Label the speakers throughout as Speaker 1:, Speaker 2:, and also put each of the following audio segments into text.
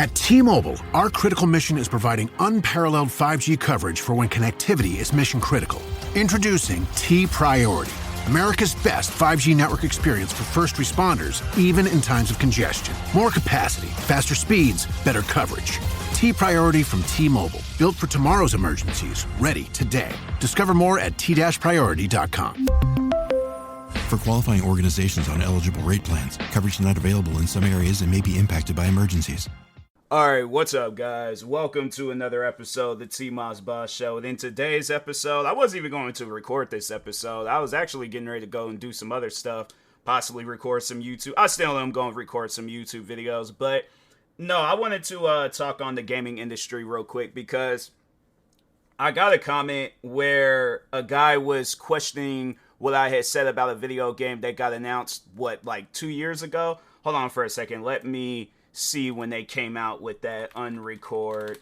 Speaker 1: At T-Mobile, our critical mission is providing unparalleled 5G coverage for when connectivity is mission critical. Introducing T-Priority, America's best 5G network experience for first responders, even in times of congestion. More capacity, faster speeds, better coverage. T-Priority from T-Mobile, built for tomorrow's emergencies, ready today. Discover more at t-priority.com.
Speaker 2: For qualifying organizations on eligible rate plans, coverage not available in some areas and may be impacted by emergencies.
Speaker 3: Alright, what's up guys? Welcome to another episode of the TMossBoss Show. And in today's episode, I wasn't even going to record this episode. I was actually getting ready to go and do some other stuff, possibly record some YouTube. I still am going to record some YouTube videos, but no, I wanted to talk on the gaming industry real quick because I got a comment where a guy was questioning what I had said about a video game that got announced, like 2 years ago? Hold on for a second. Let me see when they came out with that unrecord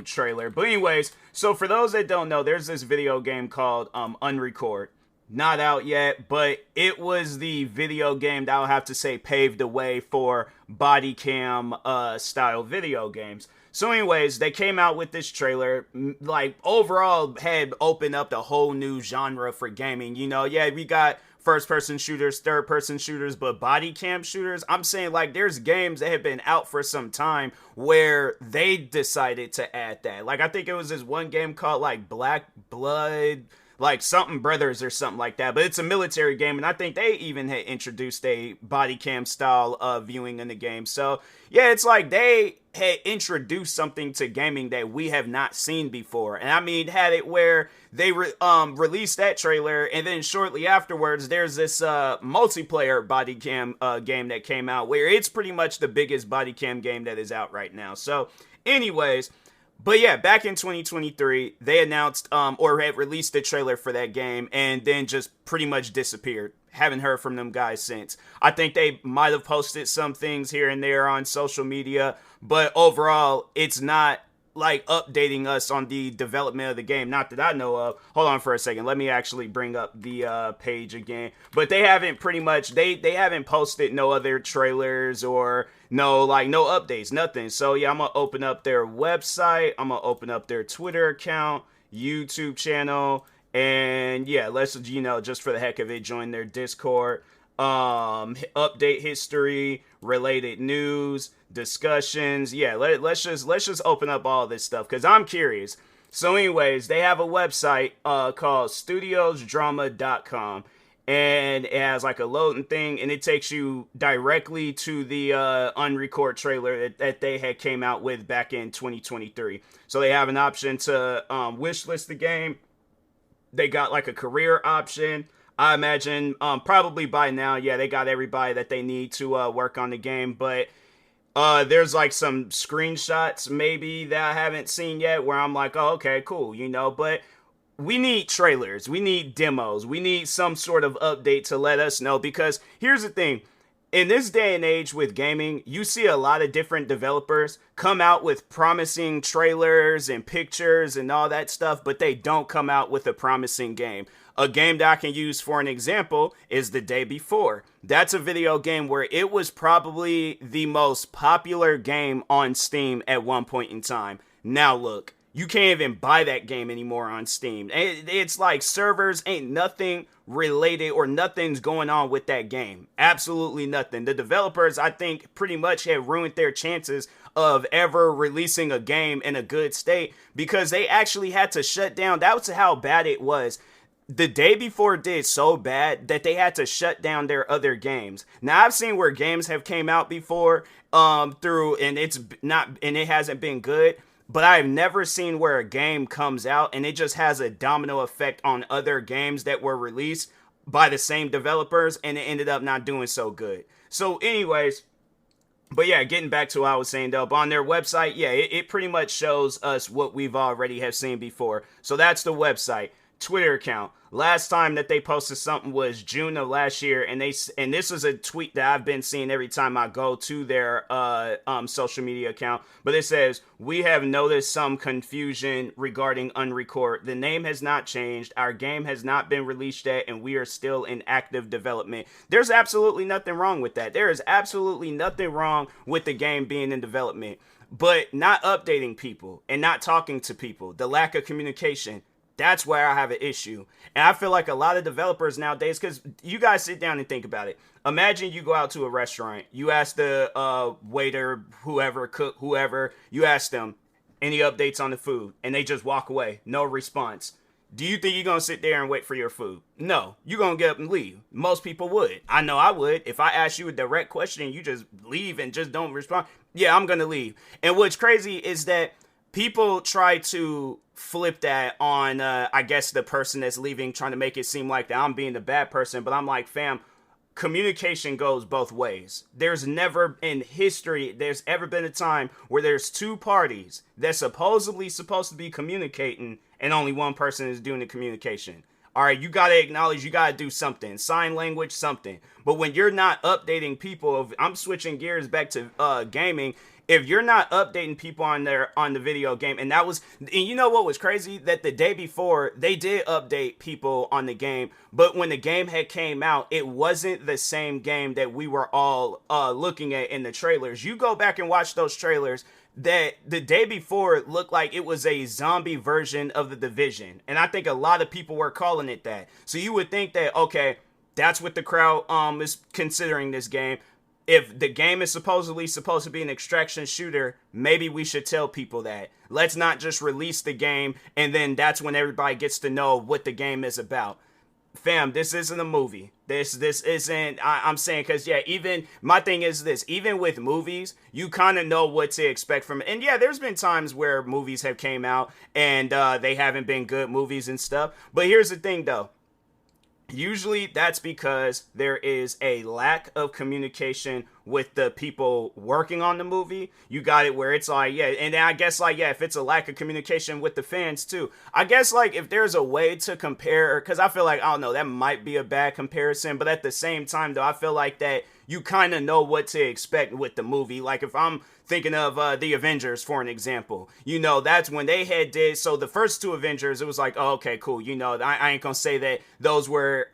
Speaker 3: trailer. But anyways, so for those that don't know, there's this video game called Unrecord. Not out yet, but it was the video game that I'll have to say paved the way for body cam style video games. So anyways, they came out with this trailer, like overall had opened up the whole new genre for gaming. You know, yeah, we got first-person shooters, third-person shooters, but body cam shooters, I'm saying like there's games that have been out for some time where they decided to add that. Like I think it was this one game called like Black Blood, like something Brothers or something like that, but it's a military game, and I think they even had introduced a body cam style of viewing in the game. So yeah, it's like they had introduced something to gaming that we have not seen before. And I mean, had it where they released that trailer, and then shortly afterwards there's this multiplayer body cam game that came out where it's pretty much the biggest body cam game that is out right now. So anyways, but yeah, back in 2023, they announced or had released the trailer for that game and then just pretty much disappeared. Haven't heard from them guys since. I think they might have posted some things here and there on social media, but overall, it's not like updating us on the development of the game. Not that I know of. Hold on for a second. Let me actually bring up the page again. But they haven't pretty much, they haven't posted no other trailers or no updates, nothing. So yeah, I'm going to open up their website. I'm going to open up their Twitter account, YouTube channel. And yeah, let's, just for the heck of it, join their Discord. Update history, related news, discussions. Yeah, let's just open up all this stuff because I'm curious. So anyways, they have a website called studiosdrama.com, and it has like a loading thing, and it takes you directly to the Unrecord trailer that they had came out with back in 2023. So they have an option to wishlist the game. They got like a career option. I imagine probably by now, yeah, they got everybody that they need to work on the game. But there's like some screenshots maybe that I haven't seen yet where I'm like, oh, okay, cool, But we need trailers. We need demos. We need some sort of update to let us know. Because here's the thing. In this day and age with gaming, you see a lot of different developers come out with promising trailers and pictures and all that stuff, but they don't come out with a promising game. A game that I can use for an example is The Day Before. That's a video game where it was probably the most popular game on Steam at one point in time. Now look, you can't even buy that game anymore on Steam. It's like servers ain't nothing related or nothing's going on with that game. Absolutely nothing. The developers, I think, pretty much have ruined their chances of ever releasing a game in a good state because they actually had to shut down. That was how bad it was. The Day Before did so bad that they had to shut down their other games. Now I've seen where games have came out before through and it hasn't been good. But I've never seen where a game comes out and it just has a domino effect on other games that were released by the same developers and it ended up not doing so good. So anyways, but yeah, getting back to what I was saying though, on their website, yeah, it pretty much shows us what we've already have seen before. So that's the website, Twitter account. Last time that they posted something was June of last year, and this is a tweet that I've been seeing every time I go to their social media account. But it says, "We have noticed some confusion regarding Unrecord. The name has not changed. Our game has not been released yet, and we are still in active development." There's absolutely nothing wrong with that. There is absolutely nothing wrong with the game being in development, but not updating people and not talking to people, the lack of communication. That's where I have an issue. And I feel like a lot of developers nowadays, because you guys sit down and think about it. Imagine you go out to a restaurant. You ask the waiter, whoever, cook, whoever. You ask them, any updates on the food? And they just walk away. No response. Do you think you're going to sit there and wait for your food? No. You're going to get up and leave. Most people would. I know I would. If I ask you a direct question and you just leave and just don't respond, yeah, I'm going to leave. And what's crazy is that people try to flip that on, I guess, the person that's leaving, trying to make it seem like that I'm being the bad person. But I'm like, fam, communication goes both ways. There's never in history, there's ever been a time where there's two parties that's supposedly supposed to be communicating and only one person is doing the communication. All right, you got to acknowledge, you got to do something, sign language, something. But when you're not updating people, I'm switching gears back to gaming. If you're not updating people on the video game, and you know what was crazy? That the day before, they did update people on the game, but when the game had came out, it wasn't the same game that we were all looking at in the trailers. You go back and watch those trailers, that the day before looked like it was a zombie version of The Division, and I think a lot of people were calling it that. So you would think that, okay, that's what the crowd is considering this game. If the game is supposedly supposed to be an extraction shooter, maybe we should tell people that. Let's not just release the game and then that's when everybody gets to know what the game is about. Fam, this isn't a movie. This isn't, I'm saying, because, yeah, even, my thing is this, even with movies, you kind of know what to expect from it. And, yeah, there's been times where movies have came out and they haven't been good movies and stuff. But here's the thing, though. Usually that's because there is a lack of communication with the people working on the movie. You got it where it's like, yeah, and then I guess like, yeah, if it's a lack of communication with the fans too. I guess like if there's a way to compare, because I feel like, I don't know, that might be a bad comparison, but at the same time though, I feel like that you kind of know what to expect with the movie. Like if I'm thinking of the Avengers, for an example, you know, that's when they did, so the first two Avengers, it was like, oh, okay, cool, you know, I ain't gonna say that those were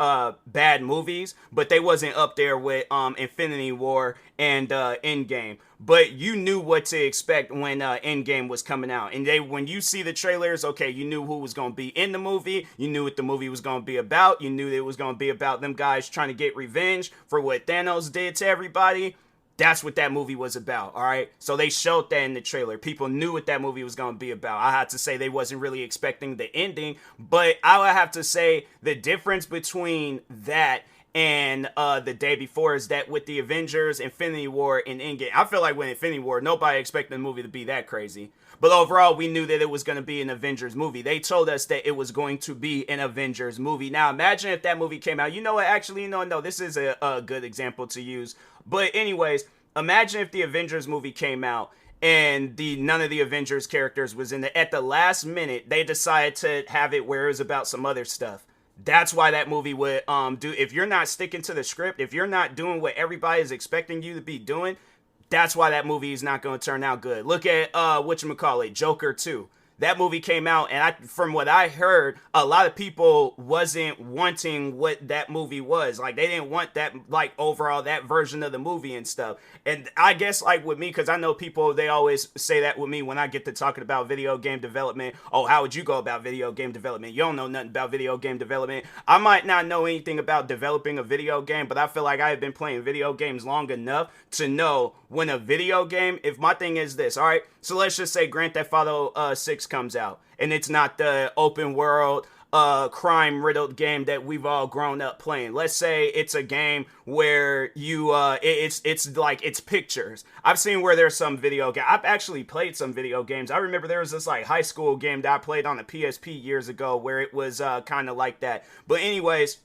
Speaker 3: bad movies, but they wasn't up there with Infinity War and Endgame. But you knew what to expect when Endgame was coming out. And when you see the trailers, okay, you knew who was going to be in the movie. You knew what the movie was going to be about. You knew it was going to be about them guys trying to get revenge for what Thanos did to everybody. That's what that movie was about, all right? So they showed that in the trailer. People knew what that movie was going to be about. I had to say they wasn't really expecting the ending. But I would have to say the difference between that and the day before is that with the Avengers, Infinity War, and Endgame, I feel like with Infinity War, nobody expected the movie to be that crazy. But overall, we knew that it was going to be an Avengers movie. They told us that it was going to be an Avengers movie. Now, imagine if that movie came out. You know what? Actually, no, this is a good example to use. But anyways, imagine if the Avengers movie came out and none of the Avengers characters was in it. At the last minute, they decided to have it where it was about some other stuff. That's why that movie would do. If you're not sticking to the script, if you're not doing what everybody is expecting you to be doing, that's why that movie is not going to turn out good. Look at whatchamacallit, Joker 2. That movie came out, and from what I heard, a lot of people wasn't wanting what that movie was. Like, they didn't want that, like, overall, that version of the movie and stuff. And I guess, like, with me, because I know people, they always say that with me when I get to talking about video game development. Oh, how would you go about video game development? You don't know nothing about video game development. I might not know anything about developing a video game, but I feel like I have been playing video games long enough to know when a video game, if my thing is this, all right? So let's just say Grand Theft Auto 6 comes out, and it's not the open world, crime-riddled game that we've all grown up playing. Let's say it's a game where you, it's like, it's pictures. I've seen where there's some video game. I've actually played some video games. I remember there was this, like, high school game that I played on the PSP years ago where it was kind of like that. But anyways,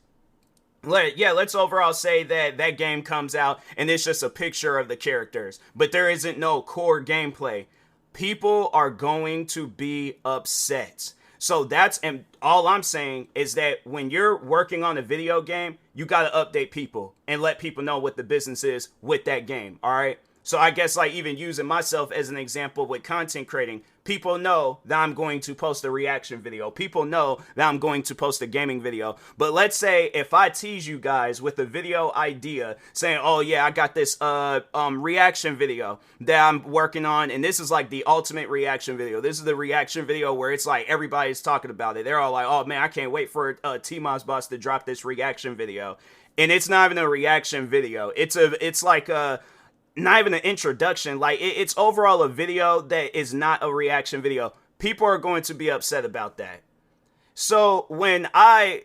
Speaker 3: let's overall say that that game comes out and it's just a picture of the characters, but there isn't no core gameplay. People are going to be upset. So and all I'm saying is that when you're working on a video game, you got to update people and let people know what the business is with that game. All right. So I guess like even using myself as an example with content creating, people know that I'm going to post a reaction video. People know that I'm going to post a gaming video. But let's say if I tease you guys with a video idea saying, oh yeah, I got this reaction video that I'm working on, and this is like the ultimate reaction video. This is the reaction video where it's like everybody's talking about it. They're all like, oh man, I can't wait for TMossBoss to drop this reaction video. And it's not even a reaction video. It's like a not even an introduction. Like it's overall a video that is not a reaction video. People are going to be upset about that. So when I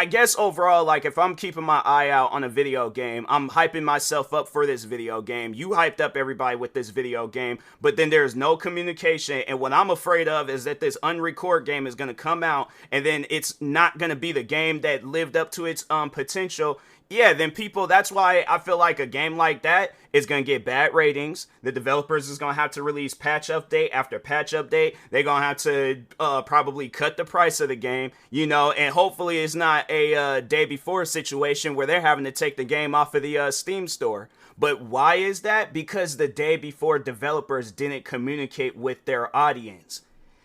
Speaker 3: guess overall, like if I'm keeping my eye out on a video game, I'm hyping myself up for this video game. You hyped up everybody with this video game, but then there's no communication. And what I'm afraid of is that this unrecord game is going to come out and then it's not going to be the game that lived up to its potential. Yeah, then that's why I feel like a game like that is going to get bad ratings. The developers is going to have to release patch update after patch update. They're going to have to probably cut the price of the game, and hopefully it's not a day before situation where they're having to take the game off of the Steam store. But why is that? Because the day before developers didn't communicate with their audience.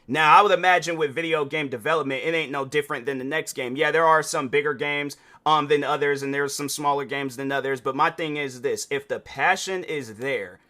Speaker 3: Now, I would imagine with video game development, it ain't no different than the next game. Yeah, there are some bigger games than others, and there's some smaller games than others. But my thing is this. If the passion is there,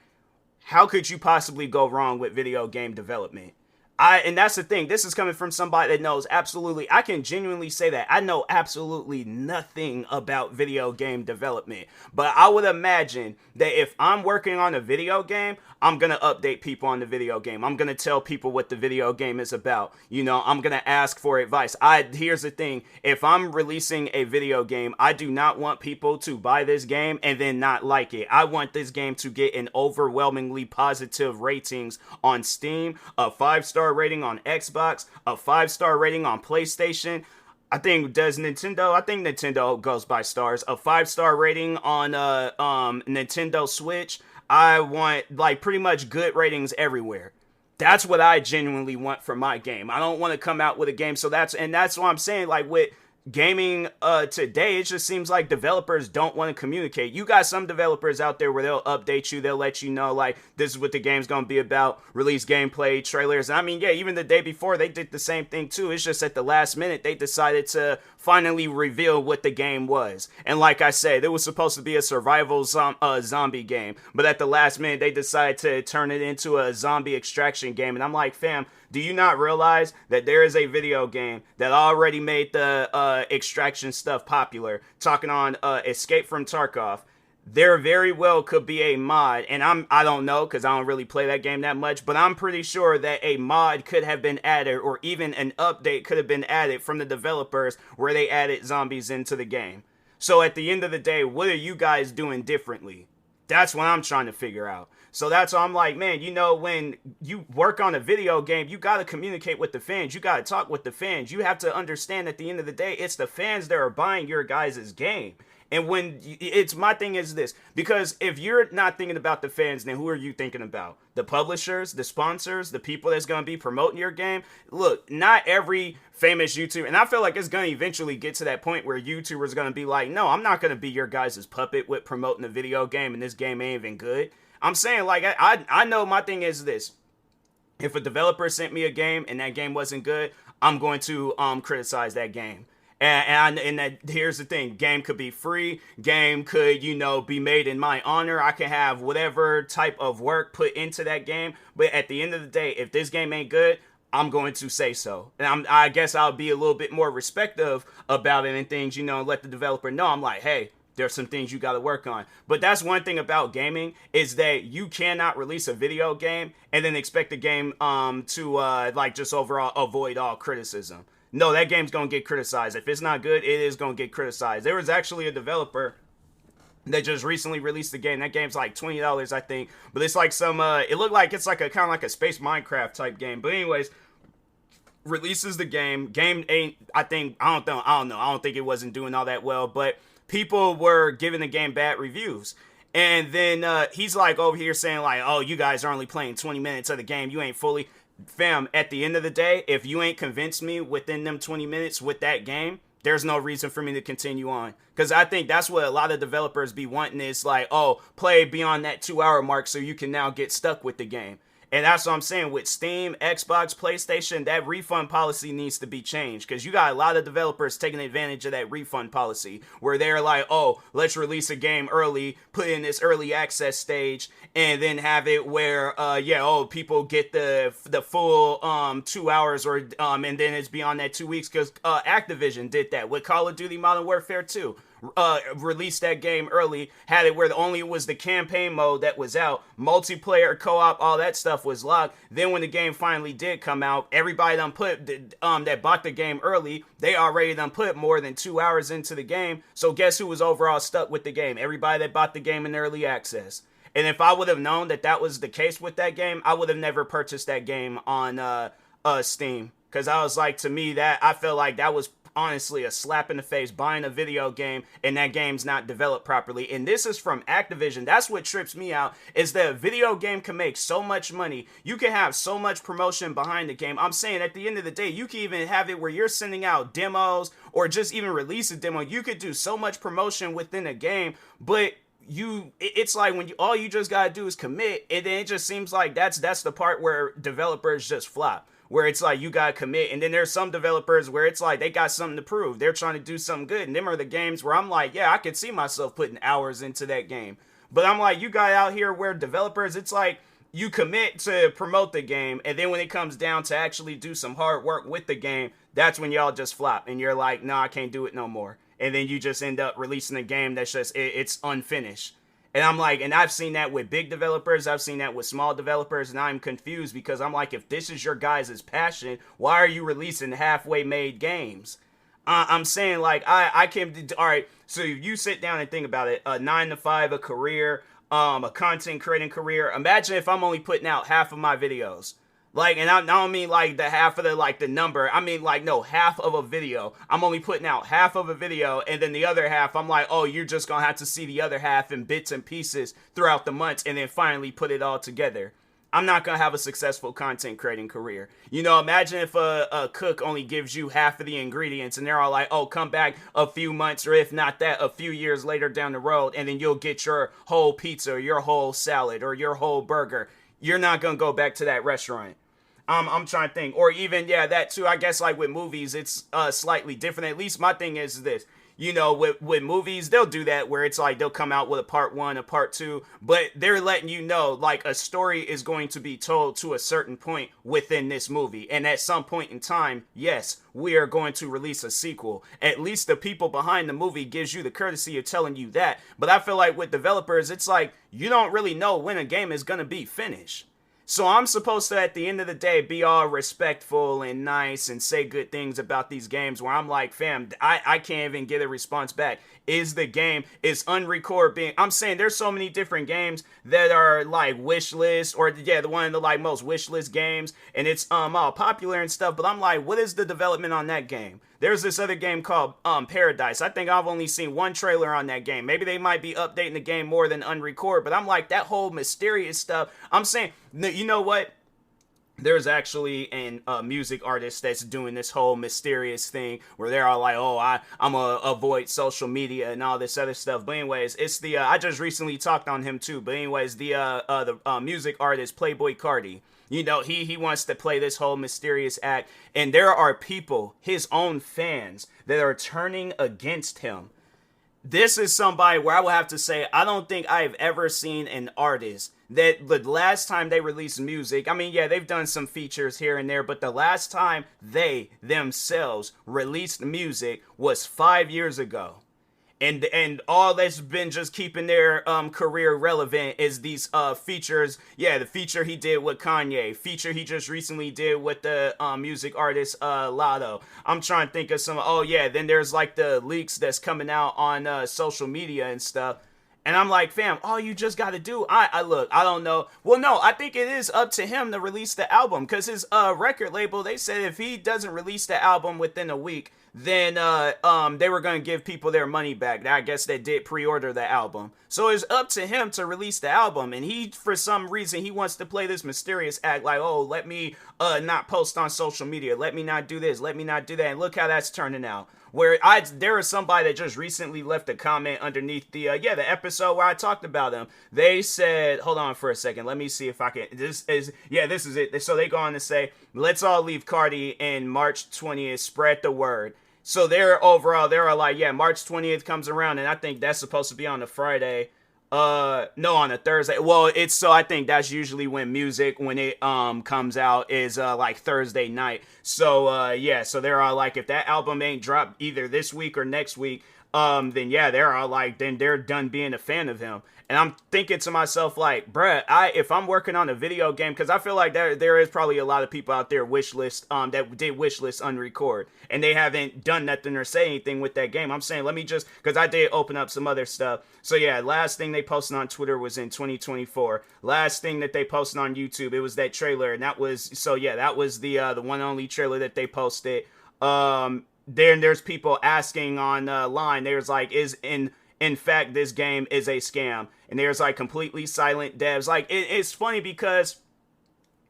Speaker 3: how could you possibly go wrong with video game development? And that's the thing. This is coming from somebody that knows absolutely, I can genuinely say that I know absolutely nothing about video game development. But I would imagine that if I'm working on a video game, I'm going to update people on the video game. I'm going to tell people what the video game is about. I'm going to ask for advice. Here's the thing. If I'm releasing a video game, I do not want people to buy this game and then not like it. I want this game to get an overwhelmingly positive ratings on Steam, a 5-star rating on Xbox, a 5-star rating on PlayStation. I think Nintendo goes by stars. A 5-star rating on Nintendo Switch. I want like pretty much good ratings everywhere. That's what I genuinely want for my game. I don't want to come out with a game. So that's what I'm saying. Like with gaming today, it just seems like developers don't want to communicate. You got some developers out there where they'll update you, they'll let you know like this is what the game's gonna be about, release gameplay trailers. I mean, yeah, even the day before they did the same thing too. It's just at the last minute they decided to finally reveal what the game was. And like I said, it was supposed to be a survival zombie game, but at the last minute they decided to turn it into a zombie extraction game. And I'm like, fam, do you not realize that there is a video game that already made the extraction stuff popular? Talking on Escape from Tarkov. There very well could be a mod, and I don't know because I don't really play that game that much, but I'm pretty sure that a mod could have been added, or even an update could have been added from the developers where they added zombies into the game. So at the end of the day, what are you guys doing differently? That's what I'm trying to figure out. So that's why I'm like, man, when you work on a video game, you got to communicate with the fans. You got to talk with the fans. You have to understand at the end of the day, it's the fans that are buying your guys' game. And my thing is this, because if you're not thinking about the fans, then who are you thinking about? The publishers, the sponsors, the people that's going to be promoting your game? Look, not every famous YouTuber, and I feel like it's going to eventually get to that point where YouTubers are going to be like, no, I'm not going to be your guys' puppet with promoting a video game and this game ain't even good. I'm saying, like, I know my thing is this. If a developer sent me a game and that game wasn't good, I'm going to criticize that game. And here's the thing. Game could be free. Game could, be made in my honor. I can have whatever type of work put into that game. But at the end of the day, if this game ain't good, I'm going to say so. And I guess I'll be a little bit more respectful about it and things, and let the developer know. I'm like, hey, there's some things you got to work on. But that's one thing about gaming is that you cannot release a video game and then expect the game to just overall avoid all criticism. No, that game's going to get criticized. If it's not good, it is going to get criticized. There was actually a developer that just recently released the game. That game's like $20, I think. But it's like it looked like it's like a kind of like a space Minecraft type game. But anyways, releases the game. Game ain't, I don't know. I don't think it wasn't doing all that well. But people were giving the game bad reviews. And then he's like over here saying like, oh, you guys are only playing 20 minutes of the game. You ain't fully. fam, at the end of the day, if you ain't convinced me within them 20 minutes with that game, there's no reason for me to continue on. Because I think that's what a lot of developers be wanting is like, oh, play beyond that 2 hour mark so you can now get stuck with the game. And that's what I'm saying with Steam, Xbox, PlayStation, that refund policy needs to be changed because you got a lot of developers taking advantage of that refund policy where they're like, oh, let's release a game early, put in this early access stage, and then have it where, people get the full 2 hours or and then it's beyond that 2 weeks because Activision did that with Call of Duty Modern Warfare 2. Released that game early, had it where only was the campaign mode that was out, multiplayer, co-op, all that stuff was locked. Then when the game finally did come out, everybody done put that bought the game early, they already done put more than 2 hours into the game. So guess who was overall stuck with the game? Everybody that bought the game in early access. And if I would have known that that was the case with that game, I would have never purchased that game on Steam. Because I was like, to me, that I felt like that was honestly a slap in the face, buying a video game and that game's not developed properly. And this is from Activision. That's what trips me out, is that a video game can make so much money. You can have so much promotion behind the game. I'm saying at the end of the day, you can even have it where you're sending out demos or just even release a demo. You could do so much promotion within a game, but it's like when all you just gotta do is commit, and then it just seems like that's the part where developers just flop. Where it's like you gotta commit, and then there's some developers where it's like they got something to prove. They're trying to do something good, and them are the games where I'm like, yeah, I could see myself putting hours into that game. But I'm like, you got out here where developers, it's like you commit to promote the game, and then when it comes down to actually do some hard work with the game, that's when y'all just flop, and you're like, nah, I can't do it no more. And then you just end up releasing a game that's just, it's unfinished. And I'm like, and I've seen that with big developers, I've seen that with small developers, and I'm confused because I'm like, if this is your guys' passion, why are you releasing halfway made games? I'm saying, like, I can, all right, so if you sit down and think about it, a 9 to 5, a career, a content creating career, imagine if I'm only putting out half of my videos. Like, and I don't mean like the half of the number. I mean like, no, half of a video. I'm only putting out half of a video, and then the other half, I'm like, oh, you're just gonna have to see the other half in bits and pieces throughout the months, and then finally put it all together. I'm not gonna have a successful content creating career. You know, imagine if a cook only gives you half of the ingredients, and they're all like, oh, come back a few months, or if not that, a few years later down the road, and then you'll get your whole pizza, or your whole salad, or your whole burger. You're not gonna go back to that restaurant. I'm trying to think. Or even, yeah, that too. I guess like with movies, it's slightly different. At least my thing is this. You know, with movies, they'll do that where it's like they'll come out with a part 1, a part 2, but they're letting you know like a story is going to be told to a certain point within this movie. And at some point in time, yes, we are going to release a sequel. At least the people behind the movie gives you the courtesy of telling you that. But I feel like with developers, it's like you don't really know when a game is going to be finished. So I'm supposed to, at the end of the day, be all respectful and nice and say good things about these games where I'm like, fam, I can't even get a response back. Is the game, is Unrecord being, I'm saying there's so many different games that are like wish list, or yeah, the one of the like most wish list games, and it's all popular and stuff, but I'm like, what is the development on that game? There's this other game called Paradise. I think I've only seen one trailer on that game. Maybe they might be updating the game more than Unrecord, but I'm like, that whole mysterious stuff. I'm saying, you know what? There's actually a music artist that's doing this whole mysterious thing where they're all like, oh, I'm gonna avoid social media and all this other stuff. But anyways, it's the, I just recently talked on him too. But anyways, the music artist Playboi Carti. You know, he wants to play this whole mysterious act, and there are people, his own fans, that are turning against him. This is somebody where I would have to say, I don't think I've ever seen an artist that the last time they released music, I mean, yeah, they've done some features here and there, but the last time they themselves released music was 5 years ago. And all that's been just keeping their career relevant is these features. Yeah, the feature he did with Kanye, feature he just recently did with the music artist Lotto. I'm trying to think of some. Oh yeah, then there's like the leaks that's coming out on social media and stuff. And I'm like, fam, all you just got to do, I look, I don't know. Well, no, I think it is up to him to release the album, because his record label, they said if he doesn't release the album within a week, then they were going to give people their money back. I guess they did pre-order the album. So it's up to him to release the album. And he, for some reason, he wants to play this mysterious act like, oh, let me not post on social media. Let me not do this. Let me not do that. And look how that's turning out. Where there is somebody that just recently left a comment underneath the episode where I talked about him. They said, hold on for a second, let me see if I can, this is it. So they go on to say, let's all leave Carti in March 20th, spread the word. So they're like, yeah, March 20th comes around, and I think that's supposed to be on a Friday. No, on a Thursday. Well, I think that's usually when music, when it comes out, is like Thursday night. So so they're all like, if that album ain't dropped either this week or next week, then yeah, they're all like, then they're done being a fan of him. And I'm thinking to myself, like, bruh, if I'm working on a video game, because I feel like there is probably a lot of people out there that did wishlist unrecord, and they haven't done nothing or say anything with that game. I'm saying, let me just, because I did open up some other stuff. So yeah, last thing they posted on Twitter was in 2024. Last thing that they posted on YouTube, it was that trailer, and that was the one and only trailer that they posted. There's people asking online. There's like, in fact, this game is a scam. And there's like completely silent devs. Like, it's funny because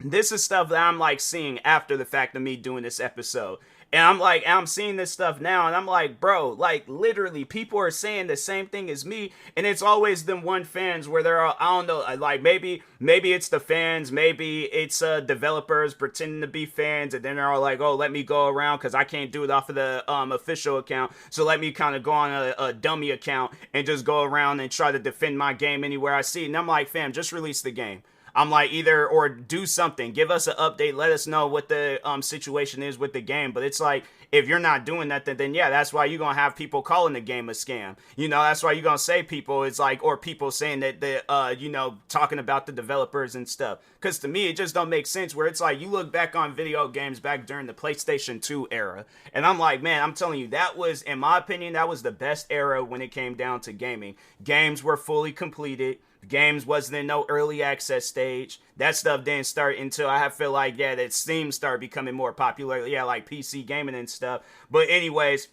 Speaker 3: this is stuff that I'm like seeing after the fact of me doing this episode. And I'm seeing this stuff now, and I'm like, bro, like, literally, people are saying the same thing as me, and it's always them one fans where they're all, I don't know, like, maybe it's the fans, maybe it's developers pretending to be fans, and then they're all like, oh, let me go around, because I can't do it off of the official account, so let me kind of go on a dummy account, and just go around and try to defend my game anywhere I see, and I'm like, fam, just release the game. I'm like, either or do something, give us an update, let us know what the situation is with the game. But it's like, if you're not doing that, then yeah, that's why you're gonna have people calling the game a scam. You know, that's why you're gonna say people, it's like, or people saying that talking about the developers and stuff. Because to me, it just don't make sense. Where it's like, you look back on video games back during the PlayStation 2 era, and I'm like, man, I'm telling you, that was, in my opinion, that was the best era when it came down to gaming. Games were fully completed. Games wasn't in no early access stage. That stuff didn't start until I feel like, yeah, that Steam started becoming more popular. Yeah, like PC gaming and stuff. But anyways,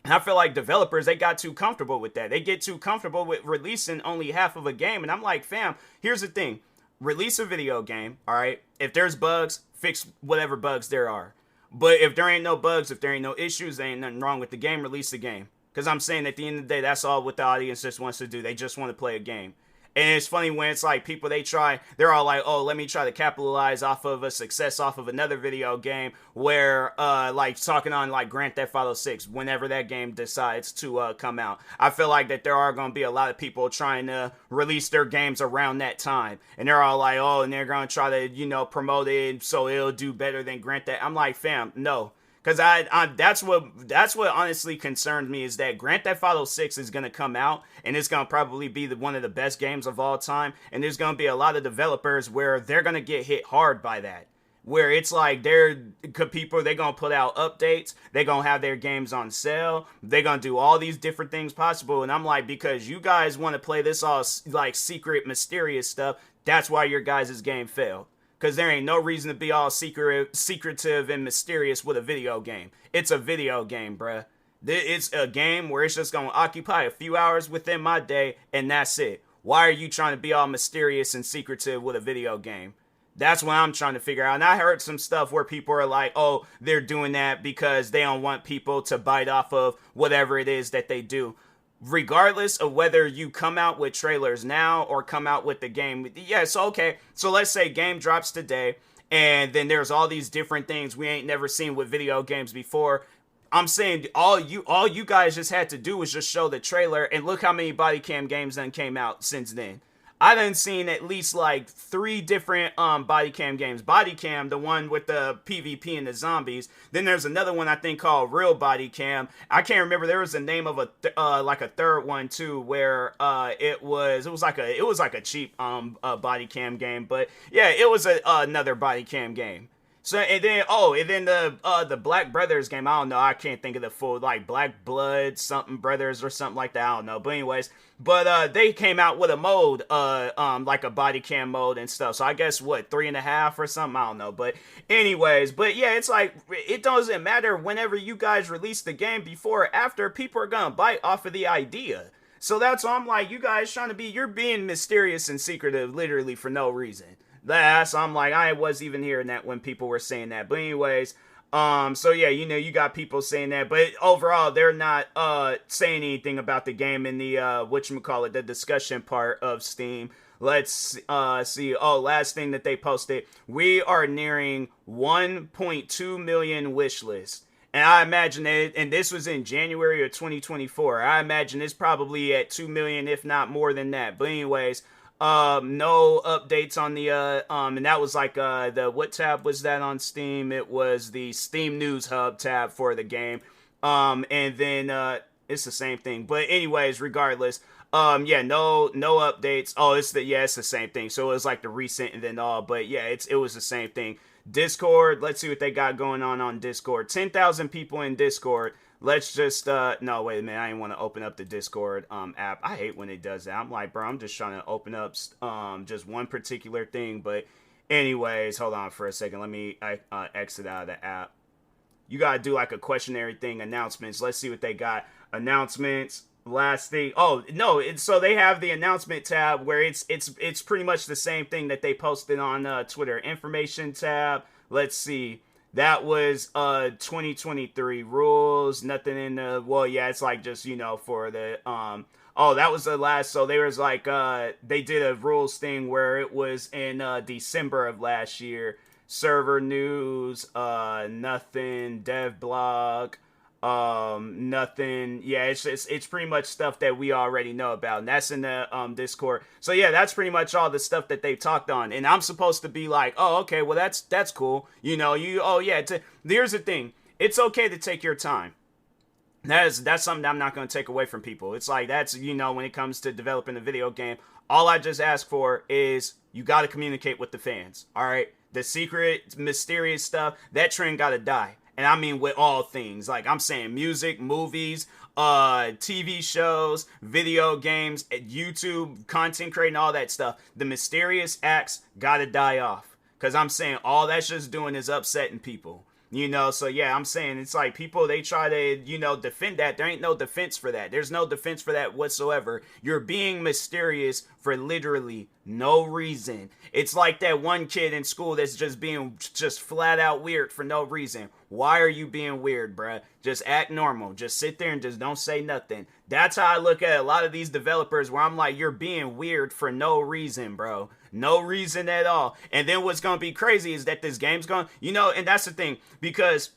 Speaker 3: I feel like developers, they got too comfortable with that. They get too comfortable with releasing only half of a game. And I'm like, fam, here's the thing. Release a video game, all right? If there's bugs, fix whatever bugs there are. But if there ain't no bugs, if there ain't no issues, there ain't nothing wrong with the game, release the game. Because I'm saying at the end of the day, that's all what the audience just wants to do. They just want to play a game. And it's funny when it's like people, they're all like, oh, let me try to capitalize off of a success off of another video game where, like, talking on, like, Grand Theft Auto 6, whenever that game decides to come out. I feel like that there are going to be a lot of people trying to release their games around that time. And they're all like, oh, and they're going to try to, promote it so it'll do better than Grand Theft. I'm like, fam, no. Because that's what honestly concerns me, is that Grand Theft Auto 6 is going to come out, and it's going to probably be one of the best games of all time, and there's going to be a lot of developers where they're going to get hit hard by that. Where it's like, they're going to put out updates, they're going to have their games on sale, they're going to do all these different things possible, and I'm like, because you guys want to play this all, like, secret, mysterious stuff, that's why your guys' game failed. Because there ain't no reason to be all secretive and mysterious with a video game. It's a video game, bruh. It's a game where it's just going to occupy a few hours within my day, and that's it. Why are you trying to be all mysterious and secretive with a video game? That's what I'm trying to figure out. And I heard some stuff where people are like, oh, they're doing that because they don't want people to bite off of whatever it is that they do. Regardless of whether you come out with trailers now or come out with the game. Yeah, so okay. So let's say game drops today, and then there's all these different things we ain't never seen with video games before. I'm saying all you guys just had to do was just show the trailer, and look how many body cam games done came out since then. I done seen at least like 3 different body cam games. Body Cam, the one with the PvP and the zombies. Then there's another one I think called Real Body Cam. I can't remember. There was a name of a third one too, where it was like a cheap body cam game. But yeah, it was another body cam game. So and then the Black Brothers game, I don't know, I can't think of the full, like Black Blood something Brothers or something like that, I don't know. But anyways, they came out with a mode, like a body cam mode and stuff. So I guess 3.5 or something, I don't know. But anyways, but yeah, it's like it doesn't matter whenever you guys release the game, before or after, people are gonna bite off of the idea. So that's why I'm like, you guys you're being mysterious and secretive literally for no reason. That's, I'm like, I was even hearing that when people were saying that. But anyways, so yeah, you got people saying that, but overall, they're not, saying anything about the game in the, whatchamacallit, the discussion part of Steam. Let's, see. Oh, last thing that they posted. We are nearing 1.2 million wish lists. And I imagine that, and this was in January of 2024. I imagine it's probably at 2 million, if not more than that. But anyways, no updates on the, and that was like, what tab was that on Steam? It was the Steam News Hub tab for the game. And then, it's the same thing. But anyways, regardless, yeah, no updates. Oh, it's the same thing. So it was like the recent and then all, but yeah, it was the same thing. Discord, let's see what they got going on Discord. 10,000 people in Discord. Let's just, no, wait a minute. I didn't want to open up the Discord, app. I hate when it does that. I'm like, bro, I'm just trying to open up, just one particular thing. But anyways, hold on for a second. Let me, exit out of the app. You got to do like a questionnaire thing, announcements. Let's see what they got. Announcements. Last thing. Oh, no. So they have the announcement tab where it's pretty much the same thing that they posted on, Twitter. Information tab. Let's see. That was 2023 rules. Nothing in the, well, yeah, it's like just, for the oh, that was the last. So there was like they did a rules thing where it was in December of last year. Server news, nothing, dev blog, nothing. Yeah, it's pretty much stuff that we already know about, and that's in the Discord. So yeah, that's pretty much all the stuff that they've talked on, and I'm supposed to be like, oh, okay, well that's cool, oh yeah. Here's the thing, it's okay to take your time. That's something that I'm not going to take away from people. It's like, that's, when it comes to developing a video game, all I just ask for is you got to communicate with the fans. All right, the secret, mysterious stuff, that trend got to die. And I mean with all things. Like, I'm saying music, movies, TV shows, video games, YouTube, content creating, all that stuff. The mysterious acts gotta die off. Because I'm saying all that's just doing is upsetting people. So yeah, I'm saying it's like people, they try to, defend that. There ain't no defense for that. There's no defense for that whatsoever. You're being mysterious for literally no reason. It's like that one kid in school that's just being just flat out weird for no reason. Why are you being weird, bruh? Just act normal. Just sit there and just don't say nothing. That's how I look at a lot of these developers, where I'm like, you're being weird for no reason, bro. No reason at all. And then what's going to be crazy is that this game's going, and that's the thing, because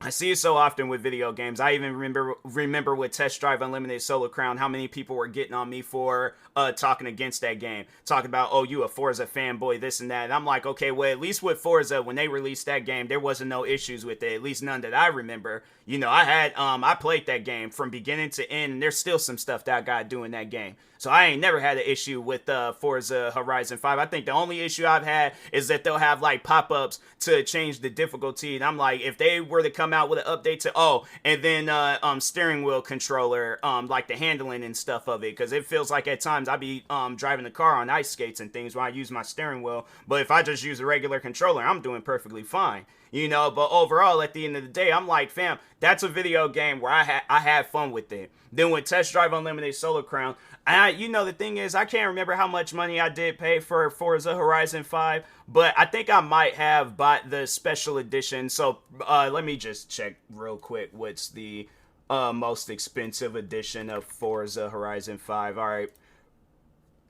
Speaker 3: I see it so often with video games. I even remember with Test Drive Unlimited Solo Crown, how many people were getting on me for talking against that game. Talking about, oh, you a Forza fanboy, this and that. And I'm like, okay, well, at least with Forza, when they released that game, there wasn't no issues with it. At least none that I remember. I played that game from beginning to end, and there's still some stuff that I got to do in that game. So I ain't never had an issue with Forza Horizon 5. I think the only issue I've had is that they'll have like pop-ups to change the difficulty. And I'm like, if they were to come out with an update to, and then steering wheel controller, like the handling and stuff of it. Because it feels like at times I be driving the car on ice skates and things when I use my steering wheel. But if I just use a regular controller, I'm doing perfectly fine. But overall, at the end of the day, I'm like, fam, that's a video game where I had fun with it. Then with Test Drive Unlimited Solo Crown, the thing is, I can't remember how much money I did pay for Forza Horizon 5, but I think I might have bought the special edition. So let me just check real quick what's the most expensive edition of Forza Horizon 5. All right.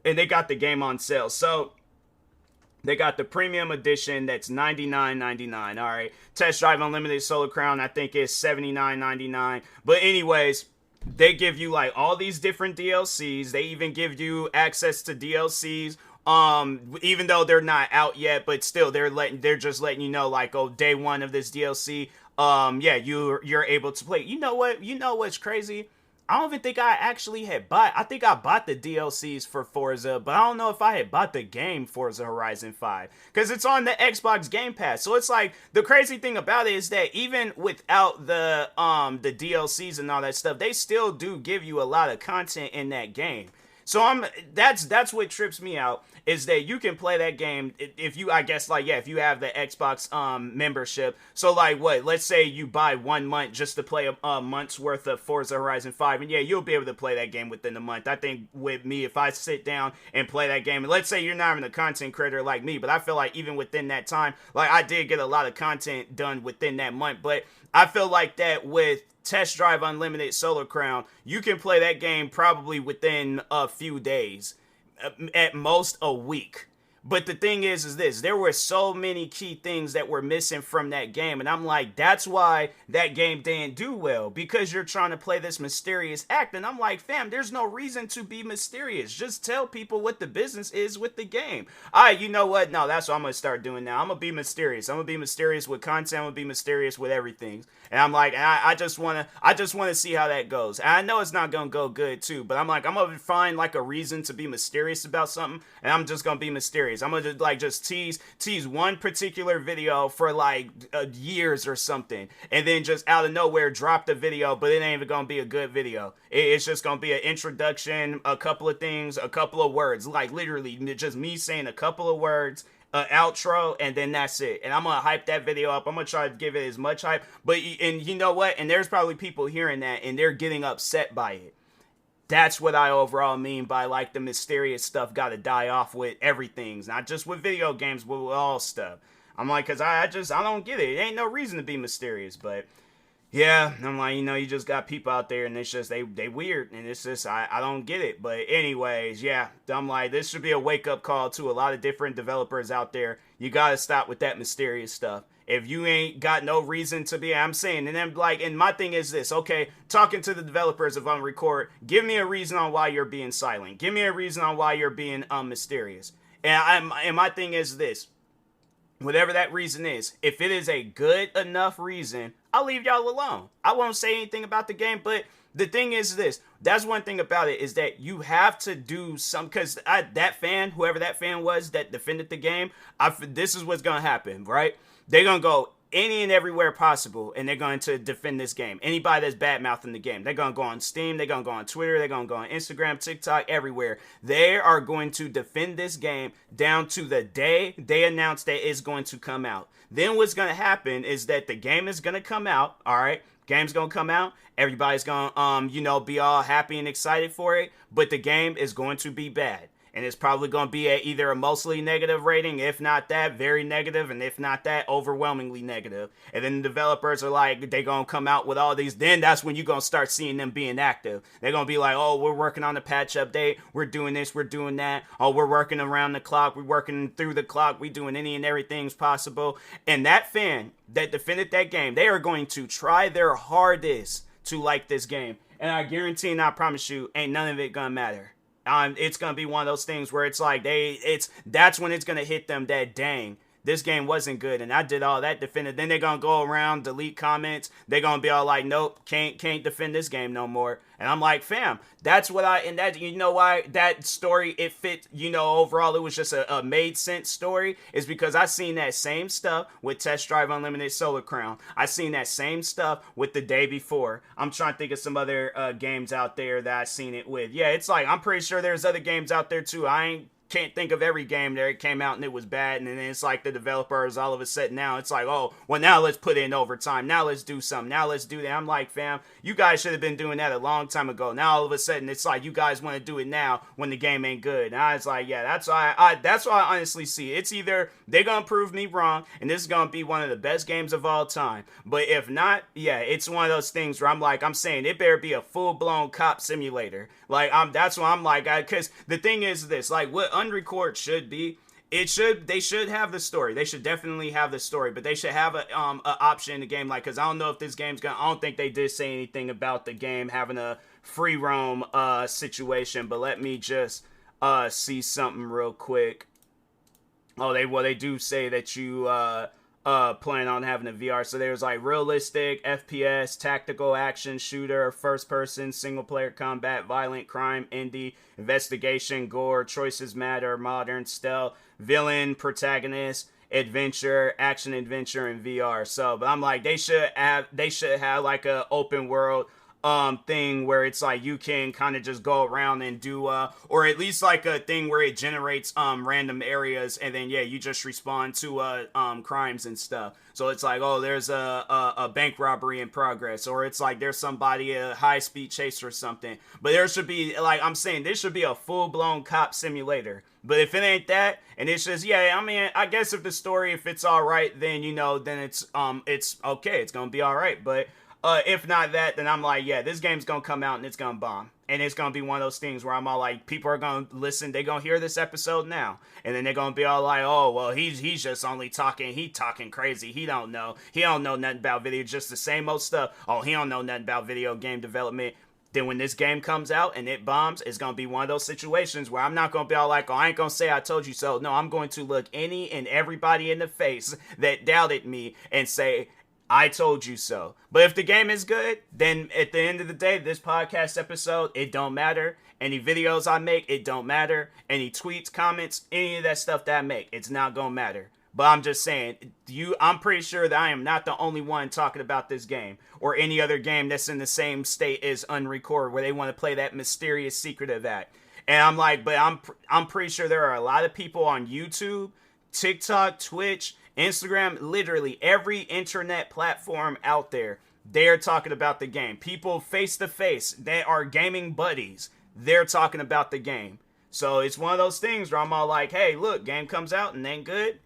Speaker 3: And they got the game on sale. So they got the premium edition that's $99.99. All right. Test Drive Unlimited Solo Crown, I think, is $79.99. But anyways, they give you like all these different DLCs. They even give you access to DLCs. Even though they're not out yet, but still they're just letting you know, like, oh, day one of this DLC. Yeah, you're able to play. You know what? You know what's crazy? I don't even think I actually had bought. I think I bought the DLCs for Forza, but I don't know if I had bought the game Forza Horizon 5 because it's on the Xbox Game Pass. So it's like the crazy thing about it is that even without the DLCs and all that stuff, they still do give you a lot of content in that game. So that's what trips me out, is that you can play that game if you, I guess, like, yeah, if you have the Xbox membership. So like, what, let's say you buy 1 month just to play a month's worth of Forza Horizon 5, and yeah, you'll be able to play that game within a month. I think with me, if I sit down and play that game, and let's say you're not even a content creator like me, but I feel like even within that time, like, I did get a lot of content done within that month. But I feel like that with Test Drive Unlimited Solar Crown, you can play that game probably within a few days, at most a week. But the thing is this, there were so many key things that were missing from that game, and I'm like, that's why that game didn't do well, because you're trying to play this mysterious act. And I'm like, fam, there's no reason to be mysterious. Just tell people what the business is with the game. All right, you know what? No, that's what I'm gonna start doing now. I'm gonna be mysterious. I'm gonna be mysterious with content. I'm gonna be mysterious with everything. And I'm like, I just wanna see how that goes. And I know it's not gonna go good too, but I'm like, I'm gonna find like a reason to be mysterious about something, and I'm just gonna be mysterious. I'm gonna just tease one particular video for like years or something, and then just out of nowhere drop the video, but it ain't even gonna be a good video. It's just gonna be an introduction, a couple of things, a couple of words, like literally just me saying a couple of words, outro, and then that's it. And I'm gonna hype that video up. I'm gonna try to give it as much hype. But, and you know what? And there's probably people hearing that and they're getting upset by it. That's what I overall mean by, like, the mysterious stuff gotta die off with everything. Not just with video games, but with all stuff. I'm like, cause I don't get it. It ain't no reason to be mysterious, but yeah, I'm like, you just got people out there and it's just, they weird, and it's just, I don't get it. But anyways, yeah, I'm like, this should be a wake-up call to a lot of different developers out there. You gotta stop with that mysterious stuff. If you ain't got no reason to be, I'm saying, and then like, and my thing is this, okay, talking to the developers of Unrecord, give me a reason on why you're being silent. Give me a reason on why you're being mysterious. And my thing is this, whatever that reason is, if it is a good enough reason, I'll leave y'all alone. I won't say anything about the game, but the thing is this, that's one thing about it, is that you have to do some, because that fan, whoever that fan was that defended the game, this is what's going to happen, right? They're going to go any and everywhere possible, and they're going to defend this game. Anybody that's bad-mouthing the game, they're going to go on Steam, they're going to go on Twitter, they're going to go on Instagram, TikTok, everywhere. They are going to defend this game down to the day they announce that it's going to come out. Then what's going to happen is that the game is going to come out, all right? Game's going to come out. Everybody's going to, be all happy and excited for it, but the game is going to be bad. And it's probably going to be either a mostly negative rating, if not that, very negative, and if not that, overwhelmingly negative. And then the developers are like, they're going to come out with all these. Then that's when you're going to start seeing them being active. They're going to be like, oh, we're working on the patch update. We're doing this. We're doing that. Oh, we're working around the clock. We're working through the clock. We're doing any and everything's possible. And that fan that defended that game, they are going to try their hardest to like this game. And I guarantee and I promise you, ain't none of it going to matter. It's going to be one of those things where it's like that's when it's going to hit them that, dang, this game wasn't good, and I did all that defended. Then they're going to go around, delete comments. They're going to be all like, nope, can't defend this game no more. And I'm like, fam, that's what and that, you know why that story, it fit, overall it was just a made sense story, is because I seen that same stuff with Test Drive Unlimited Solar Crown. I seen that same stuff with The Day Before. I'm trying to think of some other games out there that I seen it with. Yeah, it's like, I'm pretty sure there's other games out there too. Can't think of every game there. It came out and it was bad, and then it's like the developers all of a sudden now it's like, oh, well, now let's put in overtime, now let's do something, now let's do that. I'm like, fam, you guys should have been doing that a long time ago. Now all of a sudden it's like you guys want to do it now when the game ain't good. And I was like, yeah, that's why I honestly see it. It's either they're gonna prove me wrong and this is gonna be one of the best games of all time, but if not, yeah, it's one of those things where I'm saying it better be a full-blown cop simulator. Like, that's why I'm like, because the thing is this, like, what Unrecord should be, they should have the story. They should definitely have the story, but they should have a option in the game, like, because I don't know if this game's I don't think they did say anything about the game having a free roam situation, but let me just see something real quick. Oh, they do say that you plan on having a VR. So there's like realistic FPS, tactical action shooter, first person, single player combat, violent crime, indie, investigation, gore, choices matter, modern, stealth, villain, protagonist, adventure, action adventure, and VR. So, but I'm like, they should have like a open world thing where it's like you can kind of just go around and do or at least like a thing where it generates random areas, and then you just respond to crimes and stuff. So it's like, oh, there's a bank robbery in progress, or it's like there's somebody a high speed chase or something. But there should be, like I'm saying, there should be a full blown cop simulator. But if it ain't that, and it's just, I mean, I guess if the story, if it's all right, then then it's okay, it's gonna be all right. But if not that, then I'm like, this game's gonna come out and it's gonna bomb. And it's gonna be one of those things where I'm all like, people are gonna listen, they're gonna hear this episode now. And then they're gonna be all like, oh, well, he's just only talking, he talking crazy. He don't know nothing about video, just the same old stuff. Oh, he don't know nothing about video game development. Then when this game comes out and it bombs, it's going to be one of those situations where I'm not going to be all like, oh, I ain't going to say I told you so. No, I'm going to look any and everybody in the face that doubted me and say, I told you so. But if the game is good, then at the end of the day, this podcast episode, it don't matter. Any videos I make, it don't matter. Any tweets, comments, any of that stuff that I make, it's not going to matter. But I'm just saying, I'm pretty sure that I am not the only one talking about this game or any other game that's in the same state as Unrecord, where they want to play that mysterious secretive act. And I'm like, but I'm pretty sure there are a lot of people on YouTube, TikTok, Twitch, Instagram, literally every internet platform out there. They're talking about the game. People face to face, they are gaming buddies. They're talking about the game. So it's one of those things where I'm all like, hey, look, game comes out and ain't good.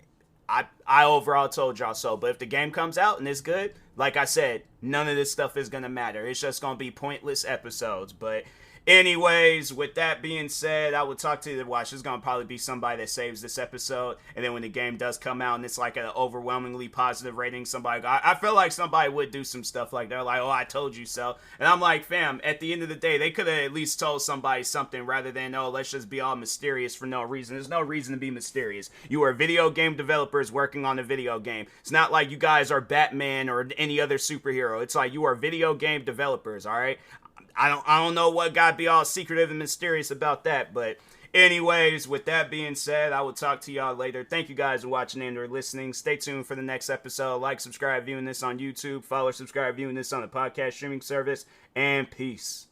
Speaker 3: I overall told y'all so. But if the game comes out and it's good, like I said, none of this stuff is going to matter. It's just going to be pointless episodes. But anyways, with that being said, I would talk to you. Watch, there's going to probably be somebody that saves this episode. And then when the game does come out and it's like an overwhelmingly positive rating, I feel like somebody would do some stuff like that. Like, oh, I told you so. And I'm like, fam, at the end of the day, they could have at least told somebody something rather than, oh, let's just be all mysterious for no reason. There's no reason to be mysterious. You are video game developers working on a video game. It's not like you guys are Batman or any other superhero. It's like you are video game developers, all right? I don't know what got be all secretive and mysterious about that, but anyways, with that being said, I will talk to y'all later. Thank you guys for watching and or listening. Stay tuned for the next episode. Like, subscribe, viewing this on YouTube. Follow, subscribe, viewing this on the podcast streaming service. And peace.